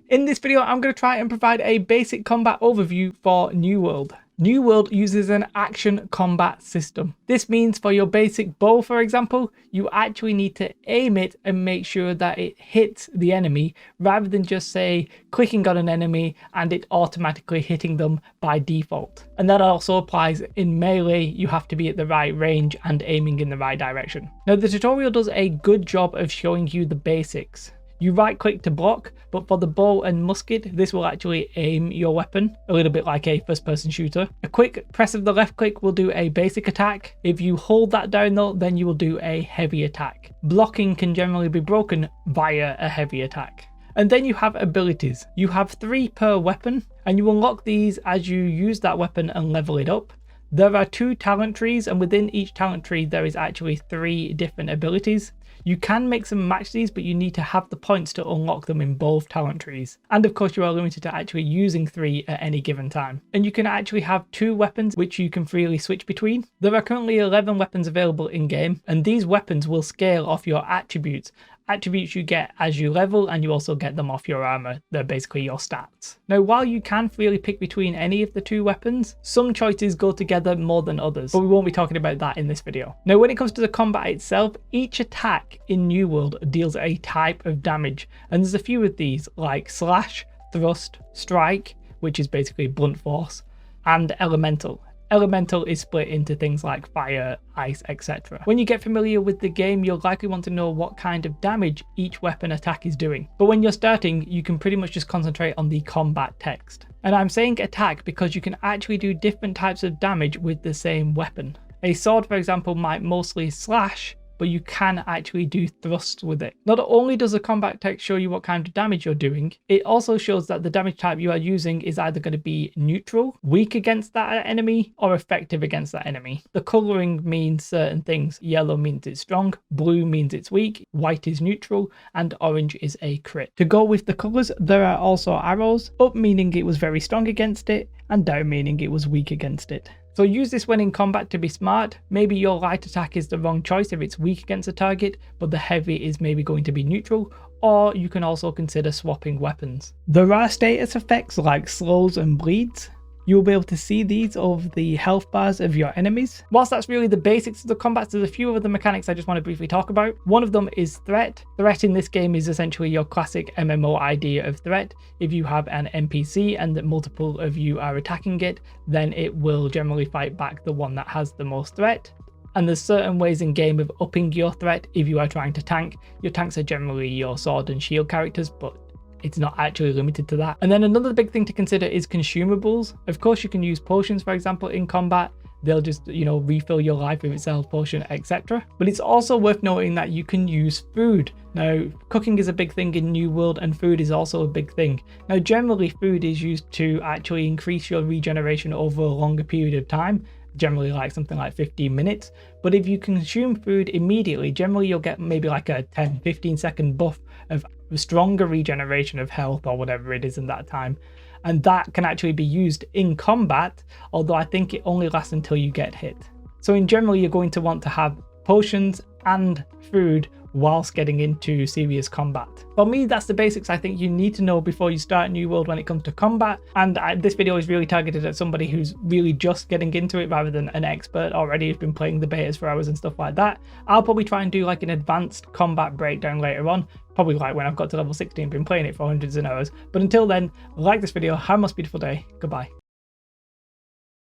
In this video, I'm going to try and provide a basic combat overview for New World. New World uses an action combat system. This means for your basic bow, for example, you actually need to aim it and make sure that it hits the enemy rather than just say clicking on an enemy and it automatically hitting them by default. And that also applies in melee. You have to be at the right range and aiming in the right direction. Now, the tutorial does a good job of showing you the basics. You right click to block, but for the bow and musket, this will actually aim your weapon, a little bit like a first person shooter. A quick press of the left click will do a basic attack. If you hold that down though, then you will do a heavy attack. Blocking can generally be broken via a heavy attack. And then you have abilities. You have 3 per weapon, and you unlock these as you use that weapon and level it up. There are 2 talent trees, and within each talent tree there is actually 3 different abilities. You can mix and match these, but you need to have the points to unlock them in both talent trees. And of course you are limited to actually using 3 at any given time. And you can actually have 2 weapons which you can freely switch between. There are currently 11 weapons available in game, and these weapons will scale off your attributes. Attributes you get as you level, and you also get them off your armor. They're basically your stats. Now, while you can freely pick between any of the 2 weapons, some choices go together more than others, but we won't be talking about that in this video. Now, when it comes to the combat itself, each attack in New World deals a type of damage, and there's a few of these like slash, thrust, strike, which is basically blunt force, and elemental. Elemental is split into things like fire, ice, etc. When you get familiar with the game, you'll likely want to know what kind of damage each weapon attack is doing. But when you're starting, you can pretty much just concentrate on the combat text. And I'm saying attack because you can actually do different types of damage with the same weapon. A sword, for example, might mostly slash, but you can actually do thrusts with it. Not only does the combat text show you what kind of damage you're doing, it also shows that the damage type you are using is either going to be neutral, weak against that enemy, or effective against that enemy. The coloring means certain things. Yellow means it's strong, blue means it's weak, white is neutral, and orange is a crit. To go with the colors, there are also arrows, up meaning it was very strong against it, and down meaning it was weak against it. So use this when in combat to be smart. Maybe your light attack is the wrong choice if it's weak against a target, but the heavy is maybe going to be neutral, or you can also consider swapping weapons. There are status effects like slows and bleeds. You'll be able to see these over the health bars of your enemies. Whilst that's really the basics of the combat, there's a few other mechanics I just want to briefly talk about. One of them is threat. Threat in this game is essentially your classic MMO idea of threat. If you have an NPC and multiple of you are attacking it, then it will generally fight back the one that has the most threat. And there's certain ways in game of upping your threat if you are trying to tank. Your tanks are generally your sword and shield characters, but it's not actually limited to that. And then another big thing to consider is consumables. Of course, you can use potions, for example, in combat. They'll just, refill your life if it's a health potion, etc. But it's also worth noting that you can use food. Now, cooking is a big thing in New World, and food is also a big thing. Now, generally, food is used to actually increase your regeneration over a longer period of time, generally like something like 15 minutes. But if you consume food immediately, generally you'll get maybe like a 10-15 second buff of stronger regeneration of health or whatever it is in that time. And that can actually be used in combat, although I think it only lasts until you get hit. So in general, you're going to want to have potions and food whilst getting into serious combat. For me, that's the basics I think you need to know before you start New World when it comes to combat. And this video is really targeted at somebody who's really just getting into it rather than an expert already who's been playing the betas for hours and stuff like that. I'll probably try and do like an advanced combat breakdown later on, probably like when I've got to level 60 and been playing it for hundreds of hours. But until then, like this video, have a most beautiful day. Goodbye.